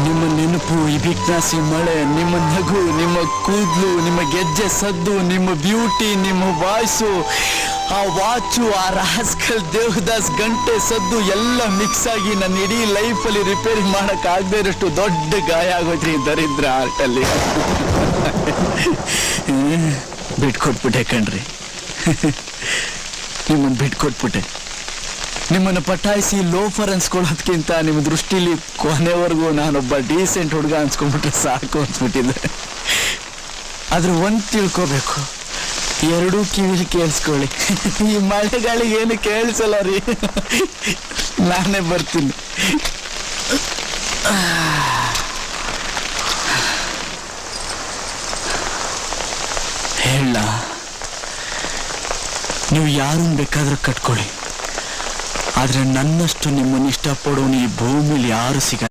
ನಿಮ್ಮ ನೆನಪು, ಈ ಬಿಕ್ನಾಸಿ ಮಳೆ, ನಿಮ್ಮ ನಗು, ನಿಮ್ಮ ಕೂದಲು, ನಿಮ್ಮ ಗೆಜ್ಜೆ ಸದ್ದು, ನಿಮ್ಮ ಬ್ಯೂಟಿ, ನಿಮ್ಮ ವಾಯ್ಸು, ಆ ವಾಚು, ಆ ರಾಸ್ಕಲ್ ದೇವದಾಸ್ ಗಂಟೆ ಸದ್ದು ಎಲ್ಲ ಮಿಕ್ಸ್ ಆಗಿ ನನ್ನ ಇಡೀ ಲೈಫಲ್ಲಿ ರಿಪೇರಿ ಮಾಡಕ್ ಆಗದೆ ಇರೋಷ್ಟು ದೊಡ್ಡ ಗಾಯ ಆಗೋದ್ರಿ ದರಿದ್ರ ಆರ್ಟಲ್ಲಿ. ಬಿಟ್ಕೊಟ್ಬಿಟ್ಟೆ ಕಣ್ರಿ, ನಿಮ್ಮನ್ನು ಬಿಟ್ಕೊಟ್ಬಿಟ್ಟೆ. ನಿಮ್ಮನ್ನು ಪಟಾಯಿಸಿ ಲೋಫರ್ ಅನ್ಸ್ಕೊಳ್ಳೋದ್ಕಿಂತ ನಿಮ್ಮ ದೃಷ್ಟಿಲಿ ಕೊನೆವರೆಗೂ ನಾನೊಬ್ಬ ಡೀಸೆಂಟ್ ಹುಡುಗ ಅನ್ಸ್ಕೊಂಡ್ಬಿಟ್ರೆ ಸಾಕು ಅನ್ಸ್ಬಿಟ್ಟಿದ್ದೆ. ಆದ್ರೆ ಒಂದು ತಿಳ್ಕೋಬೇಕು, ಎರಡೂ ಕಿವಿಲಿ ಕೇಳಿಸ್ಕೊಳ್ಳಿ. ಈ ಮಳೆಗಾಳಿಗೆ ಏನು ಕೇಳಿಸಲ್ಲ ರೀ, ನಾನೇ ಬರ್ತೀನಿ. ಹೇಳ, ನೀವು ಯಾರನ್ನು ಬೇಕಾದ್ರೂ ಕಟ್ಕೊಳ್ಳಿ, ಆದ್ರೆ ನನ್ನಷ್ಟು ನಿಮ್ಮನ್ನು ಇಷ್ಟಪಡೋನು ಈ ಭೂಮಿಲಿ ಯಾರು ಸಿಗ